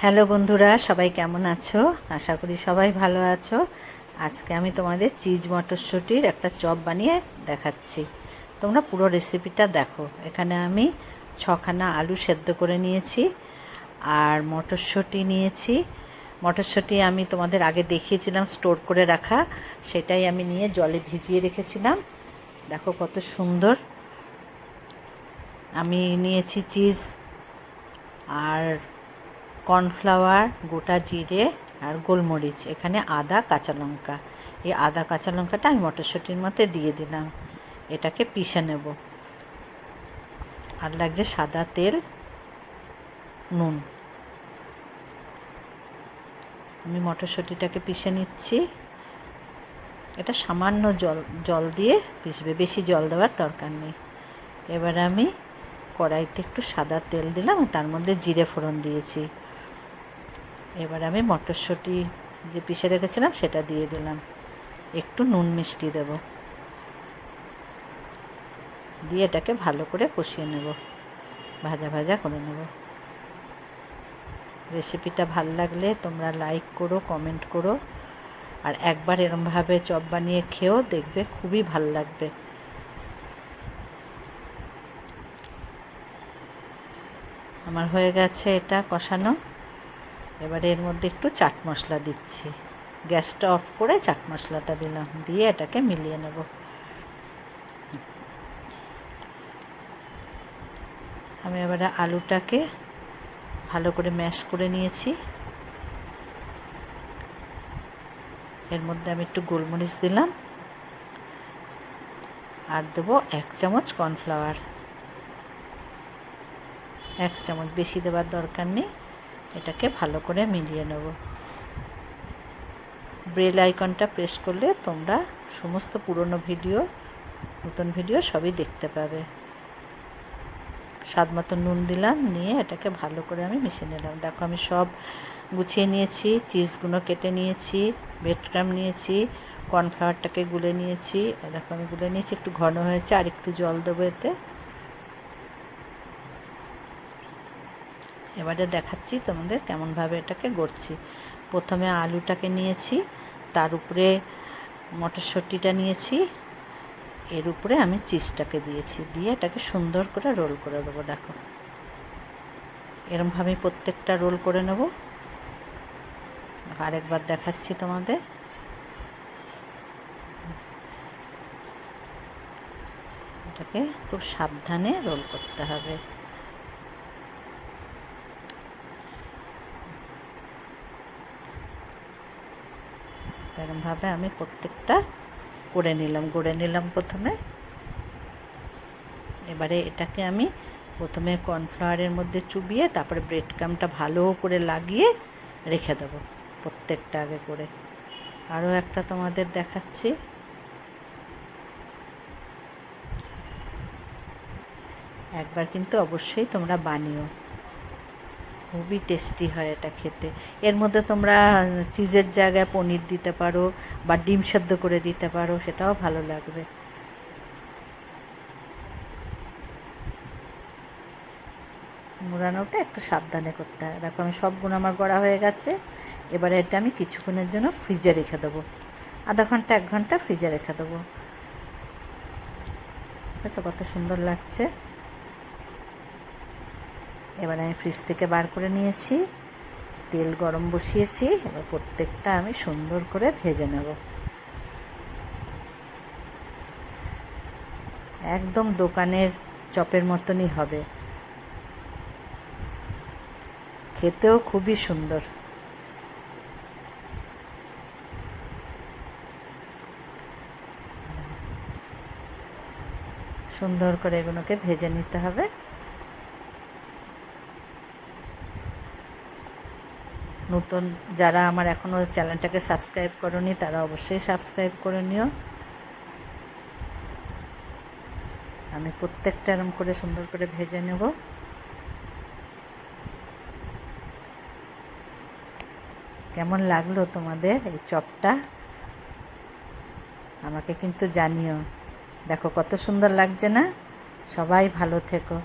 Hello বন্ধুরা, সবাই কেমন আছো? আশা করি সবাই ভালো আছো। আজকে আমি তোমাদের চিজ মটরশুঁটির একটা চপ বানিয়ে দেখাচ্ছি। তোমরা পুরো রেসিপিটা দেখো। এখানে আমি 6খানা আলু সেদ্ধ করে নিয়েছি আর মটরশুঁটি নিয়েছি। মটরশুঁটি আমি তোমাদের আগে দেখিয়েছিলাম স্টোর করে রাখা, সেটাই আমি নিয়ে জলে ভিজিয়ে রেখেছিলাম। দেখো কত সুন্দর। আমি নিয়েছি চিজ আর কর্নফ্লাওয়ার, গোটা জিরে আর গোলমরিচ, এখানে আদা, কাঁচা লঙ্কা। এই আদা কাঁচা লঙ্কাটা আমি মটরশুঁটির মধ্যে দিয়ে দিলাম। এটাকে পিষে নেব। আর লাগছে সাদা তেল, নুন। আমি মটরশুঁটিটাকে পিষে নিচ্ছি। এটা সামান্য জল দিয়ে পিষবে, বেশি জল দেওয়ার দরকার নেই। এবার আমি কড়াইতে একটু সাদা তেল দিলাম, তার মধ্যে জিরে ফোড়ন দিয়েছি। এবার আমি মটরশুঁটি যে পিষে রেখেছিলাম সেটা দিয়ে দিলাম। একটু নুন মিষ্টি দেব, দিয়ে এটাকে ভালো করে কষিয়ে নেব, ভাজা ভাজা করে নেব। রেসিপিটা ভালো লাগলে তোমরা লাইক করো, কমেন্ট করো, আর একবার এরমভাবে চপ বানিয়ে খেও, দেখবে খুবই ভালো লাগবে। আমার হয়ে গেছে এটা কষানো। এবারে এর মধ্যে একটু চাট মশলা দিচ্ছি। গ্যাসটা অফ করে চাট মশলাটা দিলাম, দিয়ে এটাকে মিলিয়ে নেব। আমি এবারে আলুটাকে ভালো করে ম্যাশ করে নিয়েছি। এর মধ্যে আমি একটু গোলমরিচ দিলাম আর দেবো 1 চামচ কর্নফ্লাওয়ার। 1 চামচ, বেশি দেওয়ার দরকার নেই। এটাকে ভালো করে মিলিয়ে নেব। বেল আইকনটা প্রেস করলে তোমরা সমস্ত পুরনো ভিডিও, নতুন ভিডিও সবই দেখতে পাবে। স্বাদ মতো নুন দিলাম, নিয়ে এটাকে ভালো করে আমি মিশিয়ে নিলাম। দেখো আমি সব গুছিয়ে নিয়েছি, চিজগুলো কেটে নিয়েছি, ব্রেড ক্রাম্ব নিয়েছি, কর্নফ্লাওয়ারটাকে গুলে নিয়েছি। দেখো আমি গুলে নিয়েছি, একটু ঘন হয়েছে, আর একটু জল দেবো এতে। এবারে দেখাচ্ছি তোমাদের কেমনভাবে এটাকে গড়ছি। প্রথমে আলুটাকে নিয়েছি, তার উপরে মটরশুঁটিটা নিয়েছি, এর উপরে আমি চিজটাকে দিয়েছি, দিয়ে এটাকে সুন্দর করে রোল করে দেবো। দেখো এরমভাবে প্রত্যেকটা রোল করে নেব। আরেকবার দেখাচ্ছি তোমাদের। এটাকে খুব সাবধানে রোল করতে হবে। এরমভাবে আমি প্রত্যেকটা গড়ে নিলাম প্রথমে। এবারে এটাকে আমি প্রথমে কর্নফ্লাওয়ারের মধ্যে চুবিয়ে তারপরে ব্রেড ক্রাম্বটা ভালো করে লাগিয়ে রেখে দেবো প্রত্যেকটা আগে করে। আরও একটা তোমাদের দেখাচ্ছি। একবার কিন্তু অবশ্যই তোমরা বানিও, খুবই টেস্টি হয় এটা খেতে। এর মধ্যে তোমরা চিজের জায়গায় পনির দিতে পারো বা ডিম সেদ্ধ করে দিতে পারো, সেটাও ভালো লাগবে। মোড়ানোটা একটু সাবধানে করতে হয়। দেখো আমি সবগুলো আমার গড়া হয়ে গেছে। এবারে এটা আমি কিছুক্ষণের জন্য ফ্রিজে রেখে দেবো, আধা ঘন্টা 1 ঘন্টা ফ্রিজে রেখে দেবো। আচ্ছা, কত সুন্দর লাগছে। এবার আমি ফ্রিজ থেকে বার করে নিয়েছি, তেল গরম বসিয়েছি। এবার প্রত্যেকটা আমি সুন্দর করে ভেজে নেব। একদম দোকানের চপের মতনই হবে, খেতেও খুবই সুন্দর। সুন্দর করে এগুলোকে ভেজে নিতে হবে। নতুন যারা আমার এখনও চ্যানেলটাকে সাবস্ক্রাইব করোনি, তারা অবশ্যই সাবস্ক্রাইব করে নিও। আমি প্রত্যেকটা এরম করে সুন্দর করে ভেজে নেব। কেমন লাগলো তোমাদের এই চপটা আমাকে কিন্তু জানিও। দেখো কত সুন্দর লাগছে না? সবাই ভালো থেকো।